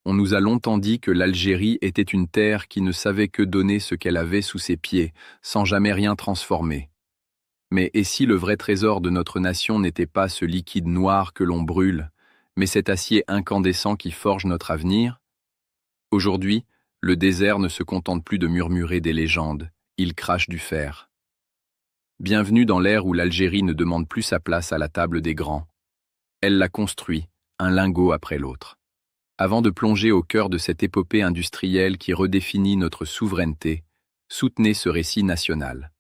On nous a longtemps dit que l'Algérie était une terre qui ne savait que donner ce qu'elle avait sous ses pieds, sans jamais rien transformer. Mais et si le vrai trésor de notre nation n'était pas ce liquide noir que l'on brûle, mais cet acier incandescent qui forge notre avenir? Aujourd'hui, le désert ne se contente plus de murmurer des légendes, il crache du fer. Bienvenue dans l'ère où l'Algérie ne demande plus sa place à la table des grands. Elle la construit, un lingot après l'autre. Avant de plonger au cœur de cette épopée industrielle qui redéfinit notre souveraineté, soutenez ce récit national.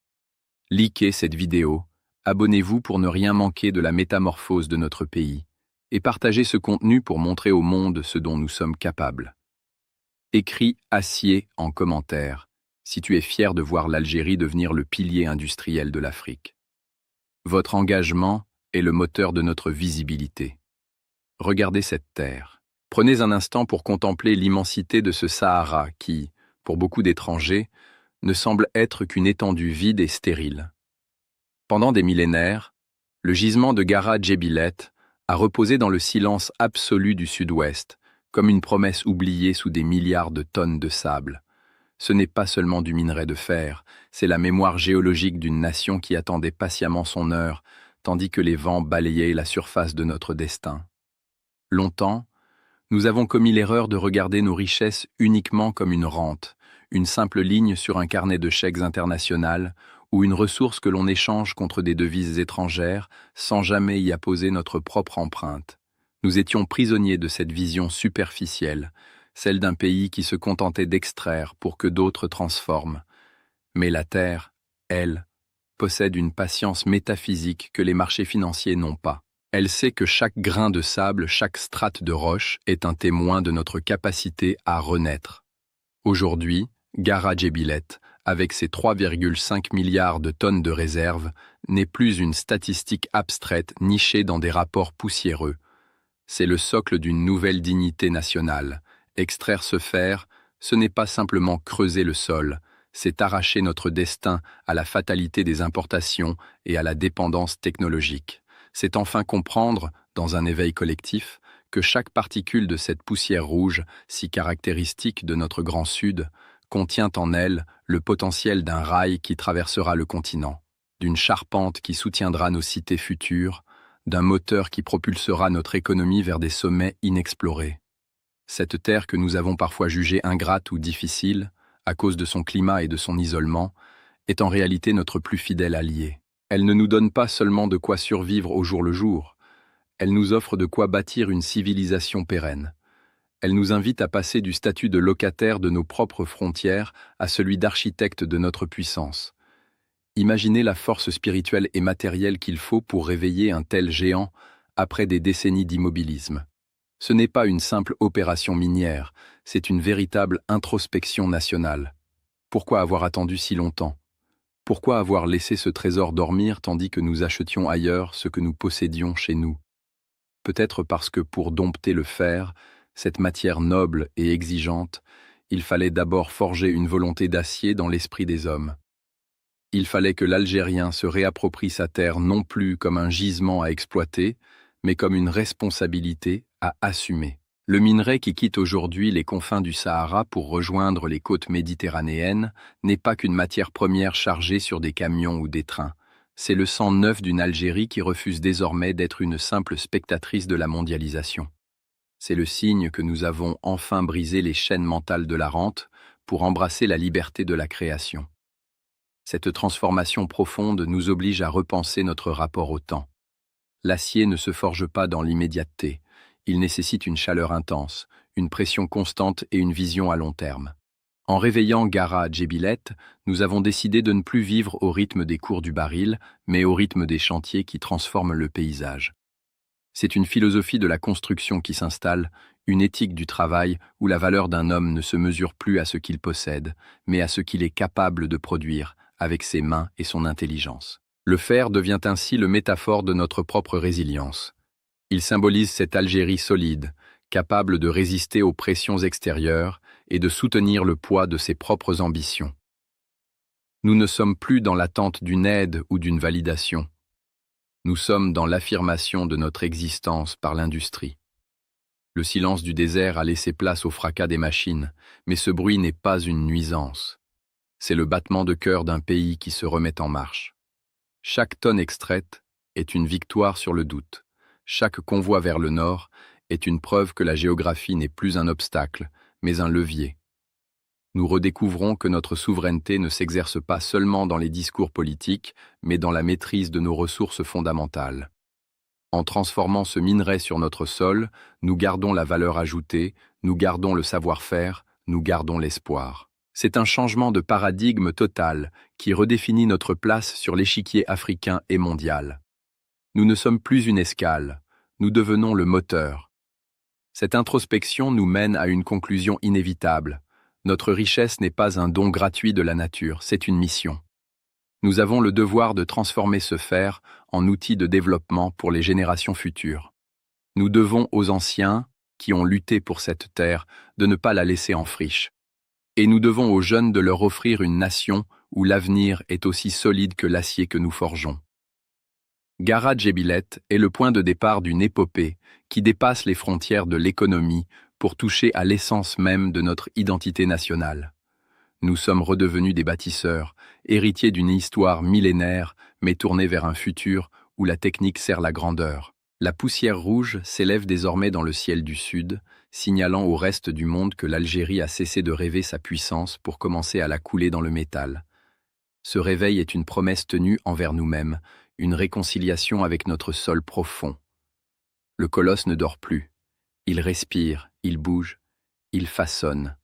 Likez cette vidéo, abonnez-vous pour ne rien manquer de la métamorphose de notre pays, et partagez ce contenu pour montrer au monde ce dont nous sommes capables. Écris Acier en commentaire, si tu es fier de voir l'Algérie devenir le pilier industriel de l'Afrique. Votre engagement est le moteur de notre visibilité. Regardez cette terre. Prenez un instant pour contempler l'immensité de ce Sahara qui, pour beaucoup d'étrangers, ne semble être qu'une étendue vide et stérile. Pendant des millénaires, le gisement de Gara Djebilet a reposé dans le silence absolu du sud-ouest, comme une promesse oubliée sous des milliards de tonnes de sable. Ce n'est pas seulement du minerai de fer, c'est la mémoire géologique d'une nation qui attendait patiemment son heure, tandis que les vents balayaient la surface de notre destin. Longtemps, nous avons commis l'erreur de regarder nos richesses uniquement comme une rente, une simple ligne sur un carnet de chèques international ou une ressource que l'on échange contre des devises étrangères sans jamais y apposer notre propre empreinte. Nous étions prisonniers de cette vision superficielle, celle d'un pays qui se contentait d'extraire pour que d'autres transforment. Mais la terre, elle, possède une patience métaphysique que les marchés financiers n'ont pas. Elle sait que chaque grain de sable, chaque strate de roche est un témoin de notre capacité à renaître. Aujourd'hui, Gara Djebilet, avec ses 3,5 milliards de tonnes de réserves, n'est plus une statistique abstraite nichée dans des rapports poussiéreux. C'est le socle d'une nouvelle dignité nationale. Extraire ce fer, ce n'est pas simplement creuser le sol, c'est arracher notre destin à la fatalité des importations et à la dépendance technologique. C'est enfin comprendre, dans un éveil collectif, que chaque particule de cette poussière rouge, si caractéristique de notre grand Sud, contient en elle le potentiel d'un rail qui traversera le continent, d'une charpente qui soutiendra nos cités futures, d'un moteur qui propulsera notre économie vers des sommets inexplorés. Cette terre que nous avons parfois jugée ingrate ou difficile, à cause de son climat et de son isolement, est en réalité notre plus fidèle allié. Elle ne nous donne pas seulement de quoi survivre au jour le jour, elle nous offre de quoi bâtir une civilisation pérenne. Elle nous invite à passer du statut de locataire de nos propres frontières à celui d'architecte de notre puissance. Imaginez la force spirituelle et matérielle qu'il faut pour réveiller un tel géant après des décennies d'immobilisme. Ce n'est pas une simple opération minière, c'est une véritable introspection nationale. Pourquoi avoir attendu si longtemps ? Pourquoi avoir laissé ce trésor dormir tandis que nous achetions ailleurs ce que nous possédions chez nous? Peut-être parce que pour dompter le fer, cette matière noble et exigeante, il fallait d'abord forger une volonté d'acier dans l'esprit des hommes. Il fallait que l'Algérien se réapproprie sa terre non plus comme un gisement à exploiter, mais comme une responsabilité à assumer. Le minerai qui quitte aujourd'hui les confins du Sahara pour rejoindre les côtes méditerranéennes n'est pas qu'une matière première chargée sur des camions ou des trains. C'est le sang neuf d'une Algérie qui refuse désormais d'être une simple spectatrice de la mondialisation. C'est le signe que nous avons enfin brisé les chaînes mentales de la rente pour embrasser la liberté de la création. Cette transformation profonde nous oblige à repenser notre rapport au temps. L'acier ne se forge pas dans l'immédiateté. Il nécessite une chaleur intense, une pression constante et une vision à long terme. En réveillant Gara Djebilet, nous avons décidé de ne plus vivre au rythme des cours du baril, mais au rythme des chantiers qui transforment le paysage. C'est une philosophie de la construction qui s'installe, une éthique du travail où la valeur d'un homme ne se mesure plus à ce qu'il possède, mais à ce qu'il est capable de produire avec ses mains et son intelligence. Le fer devient ainsi le métaphore de notre propre résilience. Il symbolise cette Algérie solide, capable de résister aux pressions extérieures et de soutenir le poids de ses propres ambitions. Nous ne sommes plus dans l'attente d'une aide ou d'une validation. Nous sommes dans l'affirmation de notre existence par l'industrie. Le silence du désert a laissé place au fracas des machines, mais ce bruit n'est pas une nuisance. C'est le battement de cœur d'un pays qui se remet en marche. Chaque tonne extraite est une victoire sur le doute. Chaque convoi vers le nord est une preuve que la géographie n'est plus un obstacle, mais un levier. Nous redécouvrons que notre souveraineté ne s'exerce pas seulement dans les discours politiques, mais dans la maîtrise de nos ressources fondamentales. En transformant ce minerai sur notre sol, nous gardons la valeur ajoutée, nous gardons le savoir-faire, nous gardons l'espoir. C'est un changement de paradigme total qui redéfinit notre place sur l'échiquier africain et mondial. Nous ne sommes plus une escale, nous devenons le moteur. Cette introspection nous mène à une conclusion inévitable. Notre richesse n'est pas un don gratuit de la nature, c'est une mission. Nous avons le devoir de transformer ce fer en outil de développement pour les générations futures. Nous devons aux anciens, qui ont lutté pour cette terre, de ne pas la laisser en friche. Et nous devons aux jeunes de leur offrir une nation où l'avenir est aussi solide que l'acier que nous forgeons. Gara Djebilet est le point de départ d'une épopée qui dépasse les frontières de l'économie pour toucher à l'essence même de notre identité nationale. Nous sommes redevenus des bâtisseurs, héritiers d'une histoire millénaire, mais tournés vers un futur où la technique sert la grandeur. La poussière rouge s'élève désormais dans le ciel du sud, signalant au reste du monde que l'Algérie a cessé de rêver sa puissance pour commencer à la couler dans le métal. Ce réveil est une promesse tenue envers nous-mêmes, une réconciliation avec notre sol profond. Le colosse ne dort plus. Il respire, il bouge, il façonne.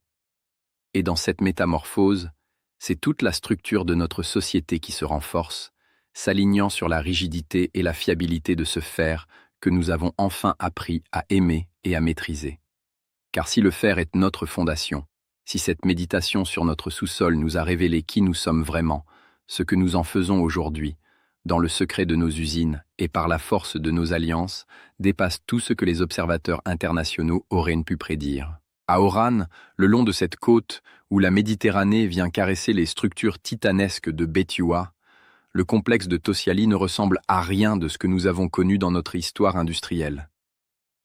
Et dans cette métamorphose, c'est toute la structure de notre société qui se renforce, s'alignant sur la rigidité et la fiabilité de ce fer que nous avons enfin appris à aimer et à maîtriser. Car si le fer est notre fondation, si cette méditation sur notre sous-sol nous a révélé qui nous sommes vraiment, ce que nous en faisons aujourd'hui, dans le secret de nos usines et par la force de nos alliances, dépasse tout ce que les observateurs internationaux auraient pu prédire. À Oran, le long de cette côte où la Méditerranée vient caresser les structures titanesques de Béthioua, le complexe de Tosiali ne ressemble à rien de ce que nous avons connu dans notre histoire industrielle.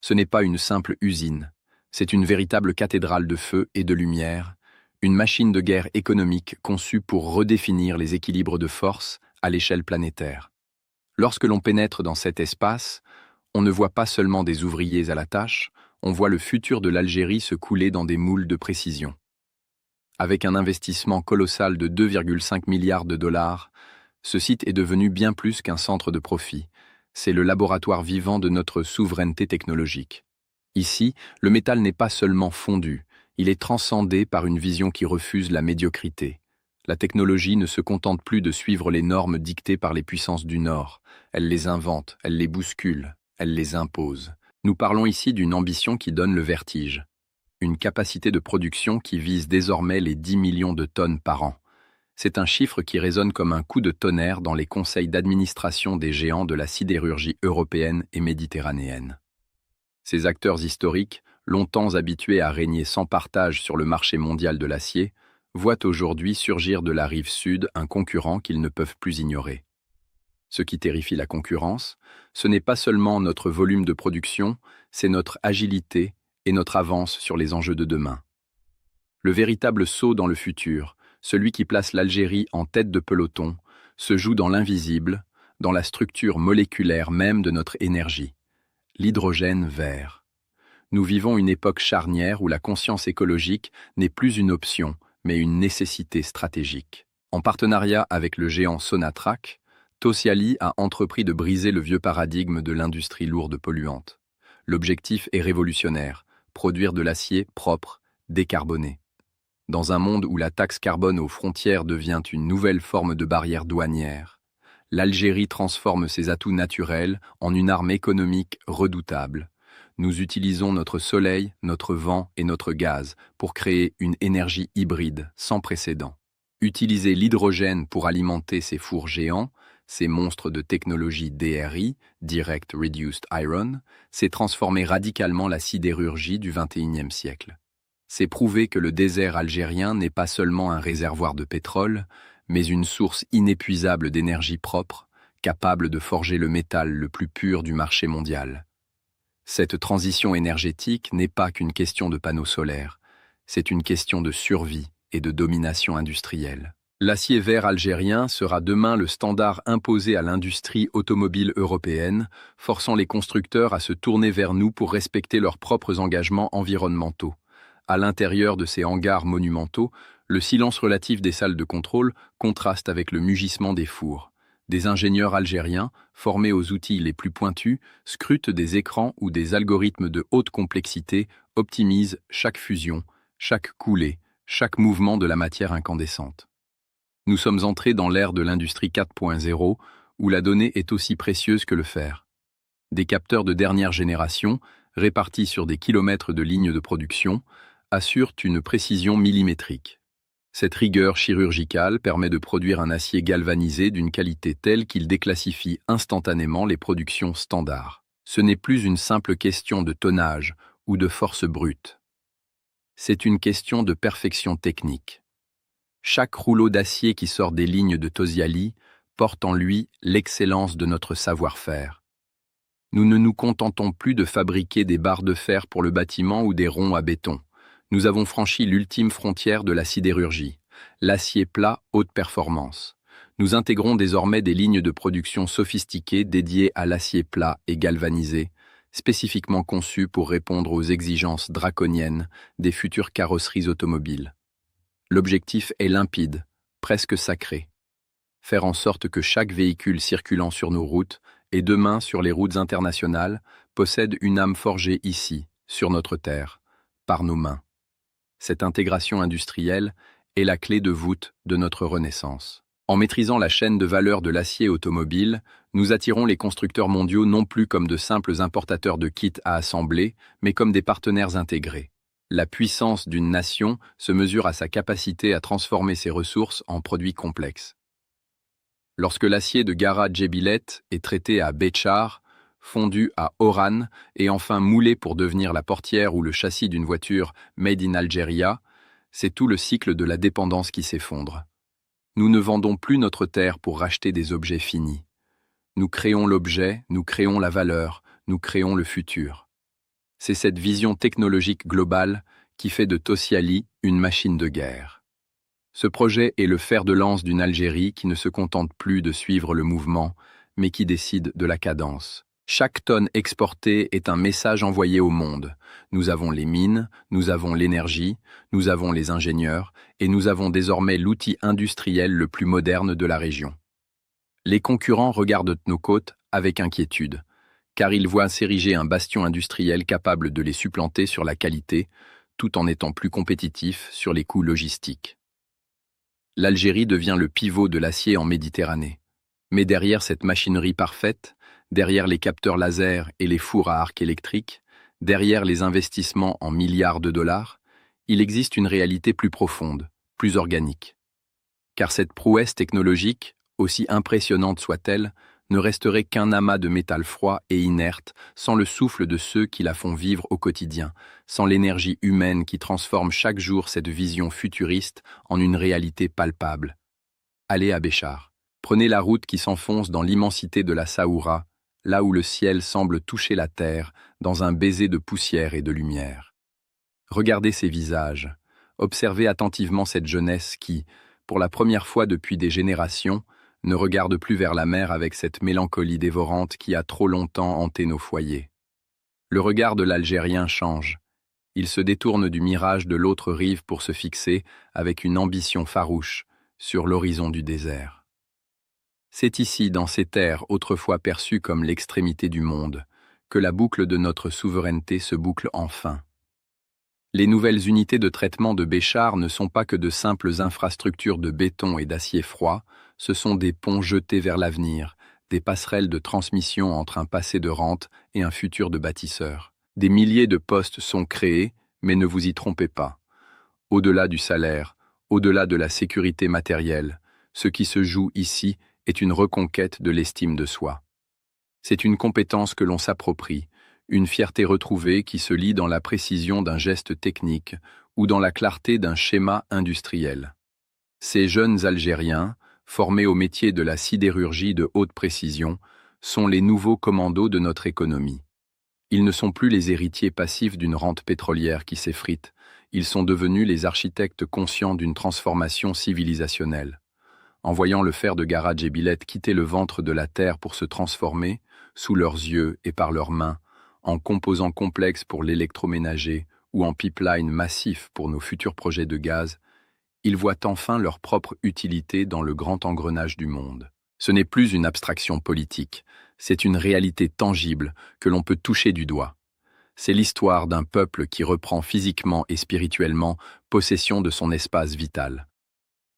Ce n'est pas une simple usine, c'est une véritable cathédrale de feu et de lumière, une machine de guerre économique conçue pour redéfinir les équilibres de force à l'échelle planétaire. Lorsque l'on pénètre dans cet espace, on ne voit pas seulement des ouvriers à la tâche, on voit le futur de l'Algérie se couler dans des moules de précision. Avec un investissement colossal de 2,5 milliards de dollars, ce site est devenu bien plus qu'un centre de profit. C'est le laboratoire vivant de notre souveraineté technologique. Ici, le métal n'est pas seulement fondu, il est transcendé par une vision qui refuse la médiocrité. La technologie ne se contente plus de suivre les normes dictées par les puissances du Nord. Elle les invente, elle les bouscule, elle les impose. Nous parlons ici d'une ambition qui donne le vertige. Une capacité de production qui vise désormais les 10 millions de tonnes par an. C'est un chiffre qui résonne comme un coup de tonnerre dans les conseils d'administration des géants de la sidérurgie européenne et méditerranéenne. Ces acteurs historiques, longtemps habitués à régner sans partage sur le marché mondial de l'acier, voient aujourd'hui surgir de la rive sud un concurrent qu'ils ne peuvent plus ignorer. Ce qui terrifie la concurrence, ce n'est pas seulement notre volume de production, c'est notre agilité et notre avance sur les enjeux de demain. Le véritable saut dans le futur, celui qui place l'Algérie en tête de peloton, se joue dans l'invisible, dans la structure moléculaire même de notre énergie, l'hydrogène vert. Nous vivons une époque charnière où la conscience écologique n'est plus une option, mais une nécessité stratégique. En partenariat avec le géant Sonatrach, Tosiali a entrepris de briser le vieux paradigme de l'industrie lourde polluante. L'objectif est révolutionnaire, produire de l'acier propre, décarboné. Dans un monde où la taxe carbone aux frontières devient une nouvelle forme de barrière douanière, l'Algérie transforme ses atouts naturels en une arme économique redoutable. Nous utilisons notre soleil, notre vent et notre gaz pour créer une énergie hybride sans précédent. Utiliser l'hydrogène pour alimenter ces fours géants, ces monstres de technologie DRI, Direct Reduced Iron, c'est transformer radicalement la sidérurgie du XXIe siècle. C'est prouver que le désert algérien n'est pas seulement un réservoir de pétrole, mais une source inépuisable d'énergie propre, capable de forger le métal le plus pur du marché mondial. Cette transition énergétique n'est pas qu'une question de panneaux solaires, c'est une question de survie et de domination industrielle. L'acier vert algérien sera demain le standard imposé à l'industrie automobile européenne, forçant les constructeurs à se tourner vers nous pour respecter leurs propres engagements environnementaux. À l'intérieur de ces hangars monumentaux, le silence relatif des salles de contrôle contraste avec le mugissement des fours. Des ingénieurs algériens, formés aux outils les plus pointus, scrutent des écrans où des algorithmes de haute complexité optimisent chaque fusion, chaque coulée, chaque mouvement de la matière incandescente. Nous sommes entrés dans l'ère de l'industrie 4.0, où la donnée est aussi précieuse que le fer. Des capteurs de dernière génération, répartis sur des kilomètres de lignes de production, assurent une précision millimétrique. Cette rigueur chirurgicale permet de produire un acier galvanisé d'une qualité telle qu'il déclassifie instantanément les productions standards. Ce n'est plus une simple question de tonnage ou de force brute. C'est une question de perfection technique. Chaque rouleau d'acier qui sort des lignes de Tosiali porte en lui l'excellence de notre savoir-faire. Nous ne nous contentons plus de fabriquer des barres de fer pour le bâtiment ou des ronds à béton. Nous avons franchi l'ultime frontière de la sidérurgie, l'acier plat haute performance. Nous intégrons désormais des lignes de production sophistiquées dédiées à l'acier plat et galvanisé, spécifiquement conçues pour répondre aux exigences draconiennes des futures carrosseries automobiles. L'objectif est limpide, presque sacré. Faire en sorte que chaque véhicule circulant sur nos routes, et demain sur les routes internationales, possède une âme forgée ici, sur notre terre, par nos mains. Cette intégration industrielle est la clé de voûte de notre renaissance. En maîtrisant la chaîne de valeur de l'acier automobile, nous attirons les constructeurs mondiaux non plus comme de simples importateurs de kits à assembler, mais comme des partenaires intégrés. La puissance d'une nation se mesure à sa capacité à transformer ses ressources en produits complexes. Lorsque l'acier de Gara Djebilet est traité à Béchar, fondu à Oran et enfin moulé pour devenir la portière ou le châssis d'une voiture made in Algeria, c'est tout le cycle de la dépendance qui s'effondre. Nous ne vendons plus notre terre pour racheter des objets finis. Nous créons l'objet, nous créons la valeur, nous créons le futur. C'est cette vision technologique globale qui fait de Tosiali une machine de guerre. Ce projet est le fer de lance d'une Algérie qui ne se contente plus de suivre le mouvement, mais qui décide de la cadence. Chaque tonne exportée est un message envoyé au monde. Nous avons les mines, nous avons l'énergie, nous avons les ingénieurs, et nous avons désormais l'outil industriel le plus moderne de la région. Les concurrents regardent nos côtes avec inquiétude, car ils voient s'ériger un bastion industriel capable de les supplanter sur la qualité, tout en étant plus compétitif sur les coûts logistiques. L'Algérie devient le pivot de l'acier en Méditerranée. Mais derrière cette machinerie parfaite, derrière les capteurs laser et les fours à arc électrique, derrière les investissements en milliards de dollars, il existe une réalité plus profonde, plus organique. Car cette prouesse technologique, aussi impressionnante soit-elle, ne resterait qu'un amas de métal froid et inerte sans le souffle de ceux qui la font vivre au quotidien, sans l'énergie humaine qui transforme chaque jour cette vision futuriste en une réalité palpable. Allez à Béchar. Prenez la route qui s'enfonce dans l'immensité de la Saoura, là où le ciel semble toucher la terre dans un baiser de poussière et de lumière. Regardez ces visages, observez attentivement cette jeunesse qui, pour la première fois depuis des générations, ne regarde plus vers la mer avec cette mélancolie dévorante qui a trop longtemps hanté nos foyers. Le regard de l'Algérien change. Il se détourne du mirage de l'autre rive pour se fixer, avec une ambition farouche, sur l'horizon du désert. C'est ici, dans ces terres autrefois perçues comme l'extrémité du monde, que la boucle de notre souveraineté se boucle enfin. Les nouvelles unités de traitement de Béchar ne sont pas que de simples infrastructures de béton et d'acier froid, ce sont des ponts jetés vers l'avenir, des passerelles de transmission entre un passé de rente et un futur de bâtisseur. Des milliers de postes sont créés, mais ne vous y trompez pas. Au-delà du salaire, au-delà de la sécurité matérielle, ce qui se joue ici est une reconquête de l'estime de soi. C'est une compétence que l'on s'approprie, une fierté retrouvée qui se lie dans la précision d'un geste technique ou dans la clarté d'un schéma industriel. Ces jeunes Algériens, formés au métier de la sidérurgie de haute précision, sont les nouveaux commandos de notre économie. Ils ne sont plus les héritiers passifs d'une rente pétrolière qui s'effrite, ils sont devenus les architectes conscients d'une transformation civilisationnelle. En voyant le fer de Garage et Billet quitter le ventre de la terre pour se transformer, sous leurs yeux et par leurs mains, en composants complexes pour l'électroménager ou en pipeline massif pour nos futurs projets de gaz, ils voient enfin leur propre utilité dans le grand engrenage du monde. Ce n'est plus une abstraction politique, c'est une réalité tangible que l'on peut toucher du doigt. C'est l'histoire d'un peuple qui reprend physiquement et spirituellement possession de son espace vital.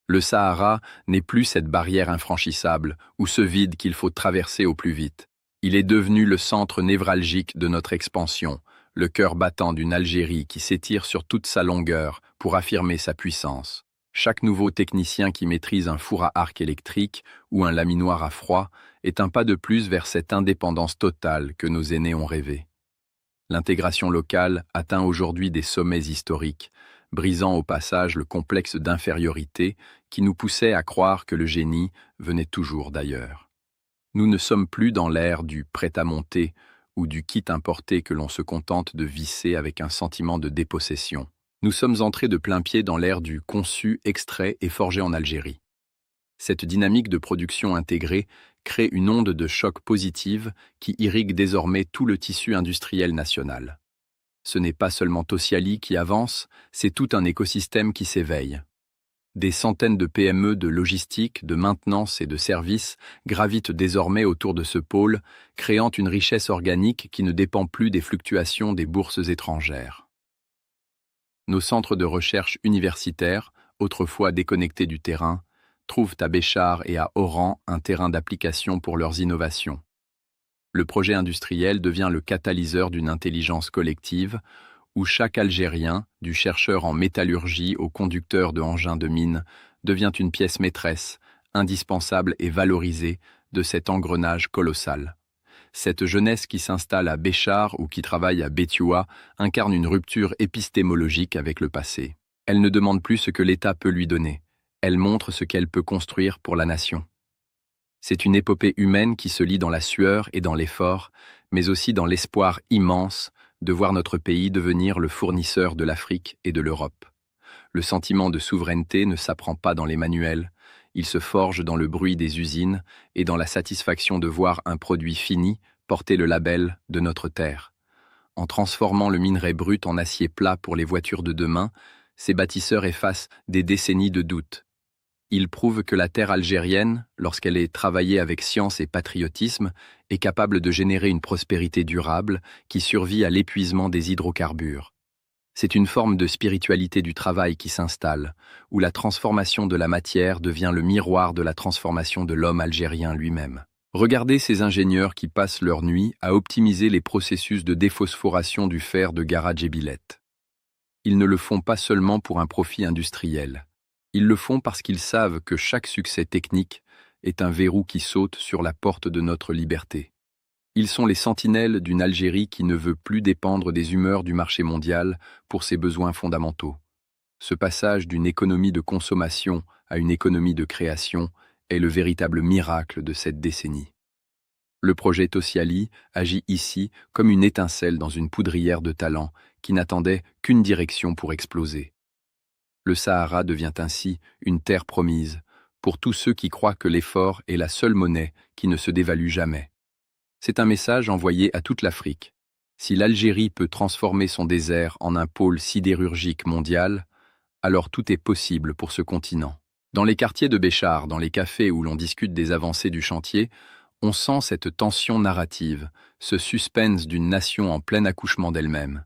Le Sahara n'est plus cette barrière infranchissable ou ce vide qu'il faut traverser au plus vite. Il est devenu le centre névralgique de notre expansion, le cœur battant d'une Algérie qui s'étire sur toute sa longueur pour affirmer sa puissance. Chaque nouveau technicien qui maîtrise un four à arc électrique ou un laminoir à froid est un pas de plus vers cette indépendance totale que nos aînés ont rêvé. L'intégration locale atteint aujourd'hui des sommets historiques, brisant au passage le complexe d'infériorité qui nous poussait à croire que le génie venait toujours d'ailleurs. Nous ne sommes plus dans l'ère du prêt-à-monter ou du kit importé que l'on se contente de visser avec un sentiment de dépossession. Nous sommes entrés de plain-pied dans l'ère du conçu, extrait et forgé en Algérie. Cette dynamique de production intégrée crée une onde de choc positive qui irrigue désormais tout le tissu industriel national. Ce n'est pas seulement Tosiali qui avance, c'est tout un écosystème qui s'éveille. Des centaines de PME de logistique, de maintenance et de services gravitent désormais autour de ce pôle, créant une richesse organique qui ne dépend plus des fluctuations des bourses étrangères. Nos centres de recherche universitaires, autrefois déconnectés du terrain, trouvent à Béchar et à Oran un terrain d'application pour leurs innovations. Le projet industriel devient le catalyseur d'une intelligence collective où chaque Algérien, du chercheur en métallurgie au conducteur de engins de mine, devient une pièce maîtresse, indispensable et valorisée de cet engrenage colossal. Cette jeunesse qui s'installe à Béchar ou qui travaille à Béthioua incarne une rupture épistémologique avec le passé. Elle ne demande plus ce que l'État peut lui donner. Elle montre ce qu'elle peut construire pour la nation. C'est une épopée humaine qui se lit dans la sueur et dans l'effort, mais aussi dans l'espoir immense de voir notre pays devenir le fournisseur de l'Afrique et de l'Europe. Le sentiment de souveraineté ne s'apprend pas dans les manuels, il se forge dans le bruit des usines et dans la satisfaction de voir un produit fini porter le label de notre terre. En transformant le minerai brut en acier plat pour les voitures de demain, ces bâtisseurs effacent des décennies de doutes. Ils prouvent que la terre algérienne, lorsqu'elle est travaillée avec science et patriotisme, est capable de générer une prospérité durable qui survit à l'épuisement des hydrocarbures. C'est une forme de spiritualité du travail qui s'installe, où la transformation de la matière devient le miroir de la transformation de l'homme algérien lui-même. Regardez ces ingénieurs qui passent leur nuit à optimiser les processus de déphosphoration du fer de Garage et Billet. Ils ne le font pas seulement pour un profit industriel. Ils le font parce qu'ils savent que chaque succès technique est un verrou qui saute sur la porte de notre liberté. Ils sont les sentinelles d'une Algérie qui ne veut plus dépendre des humeurs du marché mondial pour ses besoins fondamentaux. Ce passage d'une économie de consommation à une économie de création est le véritable miracle de cette décennie. Le projet Tosiali agit ici comme une étincelle dans une poudrière de talent qui n'attendait qu'une direction pour exploser. Le Sahara devient ainsi une terre promise pour tous ceux qui croient que l'effort est la seule monnaie qui ne se dévalue jamais. C'est un message envoyé à toute l'Afrique. Si l'Algérie peut transformer son désert en un pôle sidérurgique mondial, alors tout est possible pour ce continent. Dans les quartiers de Béchar, dans les cafés où l'on discute des avancées du chantier, on sent cette tension narrative, ce suspense d'une nation en plein accouchement d'elle-même.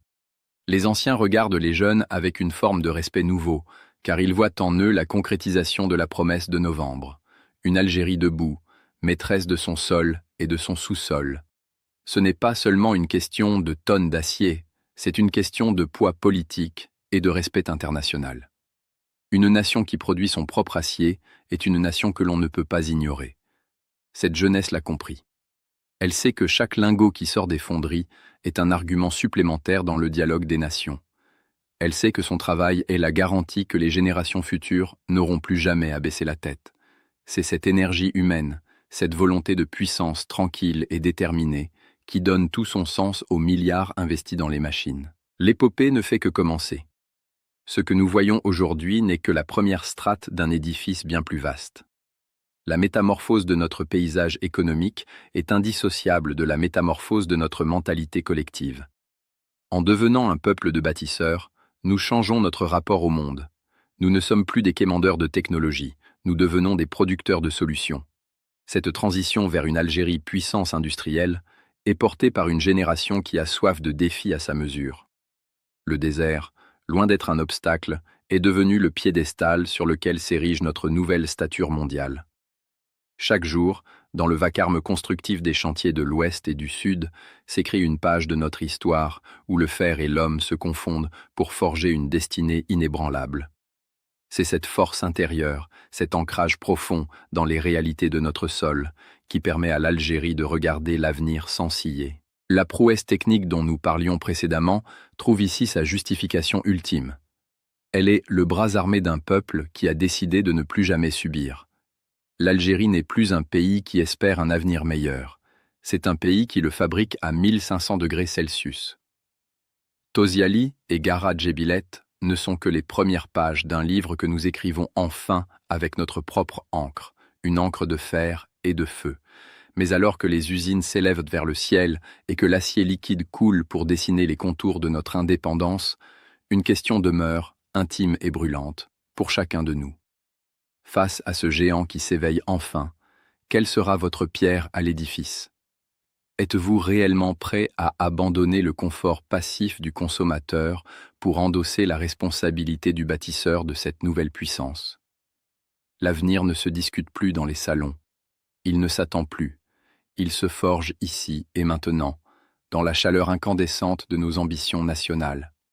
Les anciens regardent les jeunes avec une forme de respect nouveau, car ils voient en eux la concrétisation de la promesse de novembre. Une Algérie debout, maîtresse de son sol et de son sous-sol. Ce n'est pas seulement une question de tonnes d'acier, c'est une question de poids politique et de respect international. Une nation qui produit son propre acier est une nation que l'on ne peut pas ignorer. Cette jeunesse l'a compris. Elle sait que chaque lingot qui sort des fonderies est un argument supplémentaire dans le dialogue des nations. Elle sait que son travail est la garantie que les générations futures n'auront plus jamais à baisser la tête. C'est cette énergie humaine, cette volonté de puissance tranquille et déterminée, qui donne tout son sens aux milliards investis dans les machines. L'épopée ne fait que commencer. Ce que nous voyons aujourd'hui n'est que la première strate d'un édifice bien plus vaste. La métamorphose de notre paysage économique est indissociable de la métamorphose de notre mentalité collective. En devenant un peuple de bâtisseurs, nous changeons notre rapport au monde. Nous ne sommes plus des quémandeurs de technologie, nous devenons des producteurs de solutions. Cette transition vers une Algérie puissance industrielle est portée par une génération qui a soif de défis à sa mesure. Le désert, loin d'être un obstacle, est devenu le piédestal sur lequel s'érige notre nouvelle stature mondiale. Chaque jour, dans le vacarme constructif des chantiers de l'Ouest et du Sud, s'écrit une page de notre histoire où le fer et l'homme se confondent pour forger une destinée inébranlable. C'est cette force intérieure, cet ancrage profond dans les réalités de notre sol, qui permet à l'Algérie de regarder l'avenir sans ciller. La prouesse technique dont nous parlions précédemment trouve ici sa justification ultime. Elle est le bras armé d'un peuple qui a décidé de ne plus jamais subir. L'Algérie n'est plus un pays qui espère un avenir meilleur. C'est un pays qui le fabrique à 1500 degrés Celsius. Toziali et Gara Djebilet ne sont que les premières pages d'un livre que nous écrivons enfin avec notre propre encre, une encre de fer et de feu. Mais alors que les usines s'élèvent vers le ciel et que l'acier liquide coule pour dessiner les contours de notre indépendance, une question demeure, intime et brûlante, pour chacun de nous. Face à ce géant qui s'éveille enfin, quelle sera votre pierre à l'édifice? Êtes-vous réellement prêt à abandonner le confort passif du consommateur pour endosser la responsabilité du bâtisseur de cette nouvelle puissance? L'avenir ne se discute plus dans les salons. Il ne s'attend plus. Il se forge ici et maintenant, dans la chaleur incandescente de nos ambitions nationales.